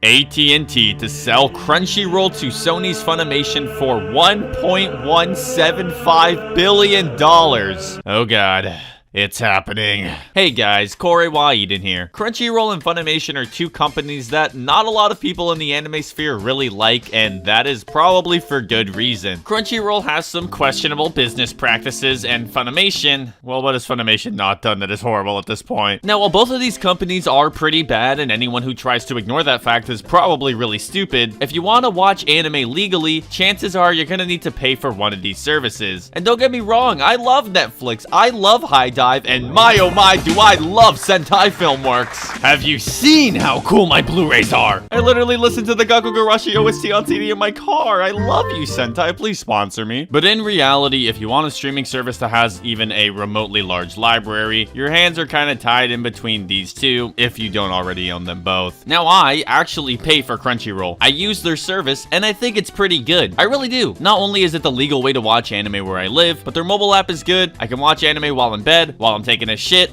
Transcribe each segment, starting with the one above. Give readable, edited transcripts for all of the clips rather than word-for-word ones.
AT&T to sell Crunchyroll to Sony's Funimation for $1.175 billion. Oh god. It's happening. Hey guys, Corey Eden here. Crunchyroll and Funimation are two companies that not a lot of people in the anime sphere really like, and that is probably for good reason. Crunchyroll has some questionable business practices, and Funimation, well, what has Funimation not done that is horrible at this point? Now, while both of these companies are pretty bad, and anyone who tries to ignore that fact is probably really stupid, if you want to watch anime legally, chances are you're gonna need to pay for one of these services. And don't get me wrong, I love Netflix, I love HiDive, and my oh my do I love Sentai Filmworks. Have you seen how cool my Blu-rays are? I literally listen to the Gakugarashi OST on CD in my car. I love you, Sentai, please sponsor me. But in reality, if you want a streaming service that has even a remotely large library, your hands are kind of tied in between these two if you don't already own them both. Now I actually pay for Crunchyroll. I use their service and I think it's pretty good. I really do. Not only is it the legal way to watch anime where I live, but their mobile app is good. I can watch anime while in bed, while I'm taking a shit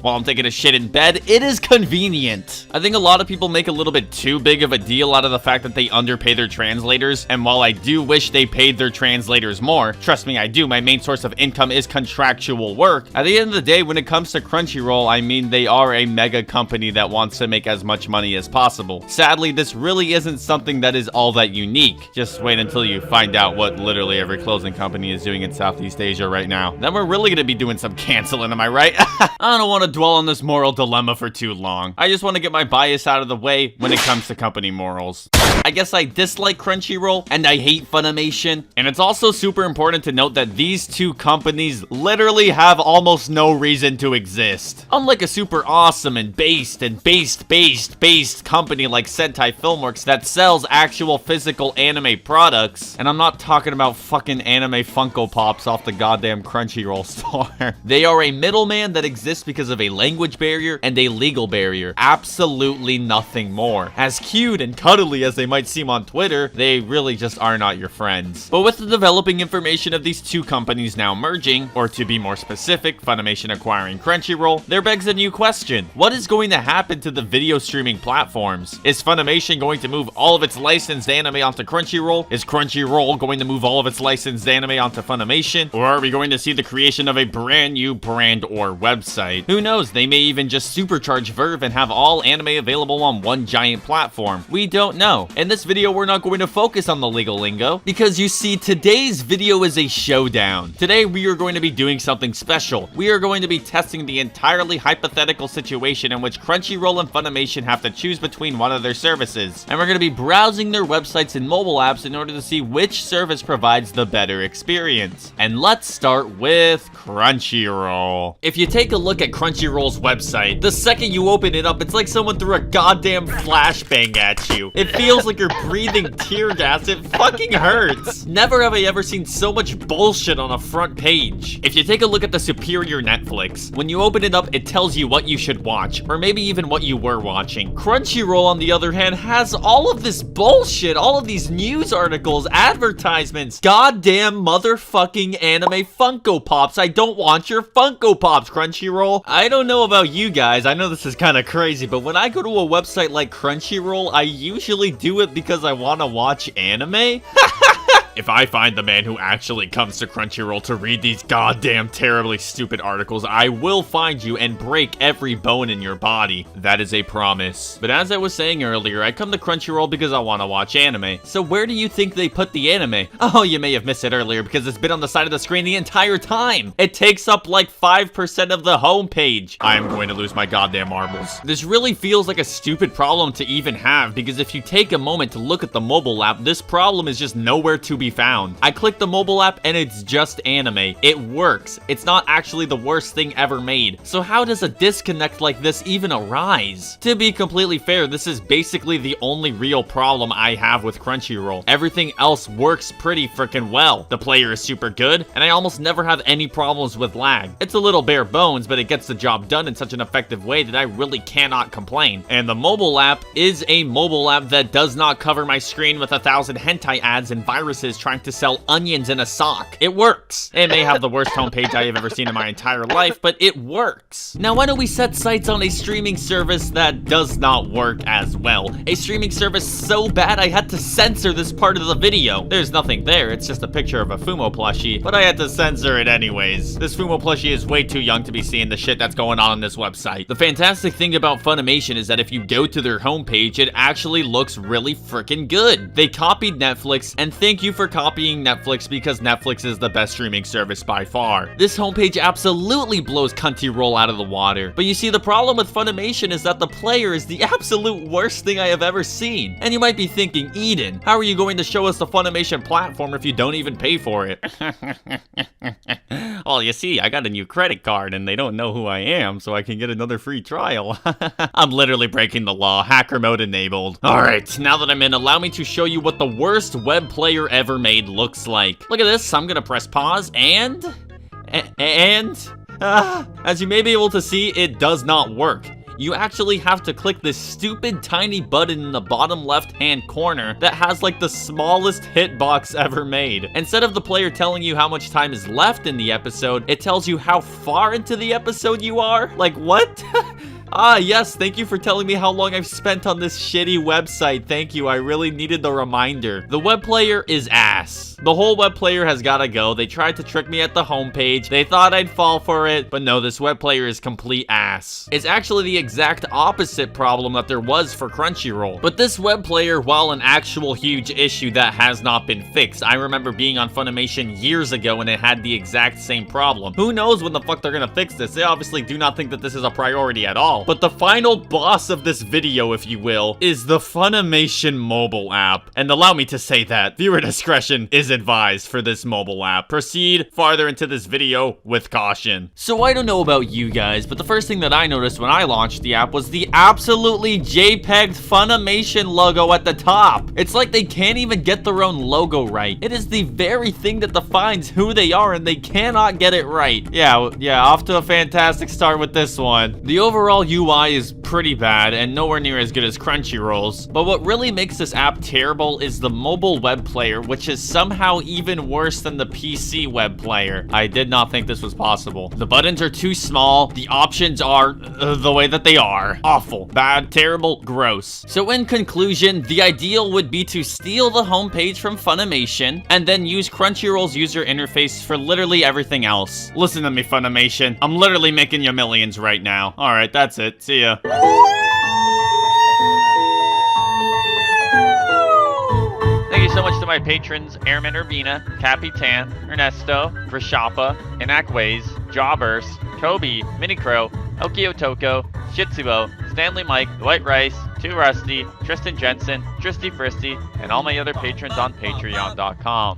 in bed. It is convenient. I think a lot of people make a little bit too big of a deal out of the fact that they underpay their translators, and while I do wish they paid their translators more, trust me, I do, my main source of income is contractual work. At the end of the day, when it comes to Crunchyroll, I mean, they are a mega company that wants to make as much money as possible. Sadly, this really isn't something that is all that unique. Just wait until you find out what literally every clothing company is doing in Southeast Asia right now. Then we're really gonna be doing some canceling, am I right? I don't want to dwell on this moral dilemma for too long. I just want to get my bias out of the way when it comes to company morals. I guess I dislike Crunchyroll and I hate Funimation. And it's also super important to note that these two companies literally have almost no reason to exist. Unlike a super awesome and based company like Sentai Filmworks that sells actual physical anime products. And I'm not talking about fucking anime Funko Pops off the goddamn Crunchyroll store. They are a middleman that exists because of a language barrier and a legal barrier. Absolutely nothing more. As cute and cuddly as they might seem on Twitter, they really just are not your friends. But with the developing information of these two companies now merging, or to be more specific, Funimation acquiring Crunchyroll, there begs a new question. What is going to happen to the video streaming platforms? Is Funimation going to move all of its licensed anime onto Crunchyroll? Is Crunchyroll going to move all of its licensed anime onto Funimation? Or are we going to see the creation of a brand new brand or website? Who knows, they may even just supercharge Verve and have all anime available on one giant platform. We don't know. In this video, we're not going to focus on the legal lingo, because you see, today's video is a showdown. Today, we are going to be doing something special. We are going to be testing the entirely hypothetical situation in which Crunchyroll and Funimation have to choose between one of their services. And we're going to be browsing their websites and mobile apps in order to see which service provides the better experience. And let's start with Crunchyroll. If you take a look at Crunchyroll's website, the second you open it up, it's like someone threw a goddamn flashbang at you. It feels like you're breathing tear gas. It fucking hurts. Never have I ever seen so much bullshit on a front page. If you take a look at the superior Netflix, when you open it up, it tells you what you should watch, or maybe even what you were watching. Crunchyroll, on the other hand, has all of this bullshit, all of these news articles, advertisements, goddamn motherfucking anime Funko Pops. I don't want your Funko Pops, Crunchyroll. I don't know about you guys, I know this is kind of crazy, but when I go to a website like Crunchyroll, I usually do it because I want to watch anime. If I find the man who actually comes to Crunchyroll to read these goddamn terribly stupid articles, I will find you and break every bone in your body. That is a promise. But as I was saying earlier, I come to Crunchyroll because I want to watch anime. So where do you think they put the anime? Oh, you may have missed it earlier because it's been on the side of the screen the entire time. It takes up like 5% of the homepage. I am going to lose my goddamn marbles. This really feels like a stupid problem to even have, because if you take a moment to look at the mobile app, this problem is just nowhere to be found. I click the mobile app and it's just anime. It works. It's not actually the worst thing ever made. So how does a disconnect like this even arise? To be completely fair, this is basically the only real problem I have with Crunchyroll. Everything else works pretty freaking well. The player is super good, and I almost never have any problems with lag. It's a little bare bones, but it gets the job done in such an effective way that I really cannot complain. And the mobile app is a mobile app that does not cover my screen with 1,000 hentai ads and viruses is trying to sell onions in a sock. It works. It may have the worst homepage I have ever seen in my entire life, but it works. Now, why don't we set sights on a streaming service that does not work as well? A streaming service so bad I had to censor this part of the video. There's nothing there, it's just a picture of a Fumo plushie, but I had to censor it anyways. This Fumo plushie is way too young to be seeing the shit that's going on this website. The fantastic thing about Funimation is that if you go to their homepage, it actually looks really freaking good. They copied Netflix, and thank you for copying Netflix because Netflix is the best streaming service by far. This homepage absolutely blows CRUNCHYROLL out of the water. But you see, the problem with Funimation is that the player is the absolute worst thing I have ever seen. And you might be thinking, Eden, how are you going to show us the Funimation platform if you don't even pay for it? Well, you see, I got a new credit card and they don't know who I am, so I can get another free trial. I'm literally breaking the law. Hacker mode enabled. Alright, now that I'm in, allow me to show you what the worst web player ever made looks like. Look at this. I'm gonna press pause and as you may be able to see, it does not work. You actually have to click this stupid tiny button in the bottom left-hand corner that has like the smallest hitbox ever made. Instead of the player telling you how much time is left in the episode, it tells you how far into the episode you are. Like, what? Ah, yes, thank you for telling me how long I've spent on this shitty website. Thank you, I really needed the reminder. The web player is ass. The whole web player has gotta go. They tried to trick me at the homepage. They thought I'd fall for it, but no, this web player is complete ass. It's actually the exact opposite problem that there was for Crunchyroll. But this web player, while an actual huge issue that has not been fixed, I remember being on Funimation years ago and it had the exact same problem. Who knows when the fuck they're gonna fix this? They obviously do not think that this is a priority at all. But the final boss of this video, if you will, is the Funimation mobile app. And allow me to say that viewer discretion is advised for this mobile app. Proceed farther into this video with caution. So I don't know about you guys, but the first thing that I noticed when I launched the app was the absolutely JPEG'd Funimation logo at the top. It's like they can't even get their own logo right. It is the very thing that defines who they are and they cannot get it right. Yeah, off to a fantastic start with this one. The overall UI is pretty bad and nowhere near as good as Crunchyroll's, but what really makes this app terrible is the mobile web player, which is somehow even worse than the PC web player. I did not think this was possible. The buttons are too small, the options are the way that they are. Awful, bad, terrible, gross. So in conclusion, the ideal would be to steal the homepage from Funimation and then use Crunchyroll's user interface for literally everything else. Listen to me, Funimation. I'm literally making you millions right now. Alright, that's it. See ya. Thank you so much to my patrons, Airman Urbina, Capitan, Ernesto, Rashapa, Inakways, Jawburst, Toby, Minicrow, Okiotoko, Shitsubo, Stanley Mike, Dwight Rice, Too Rusty, Tristan Jensen, Tristy Fristy, and all my other patrons on Patreon.com.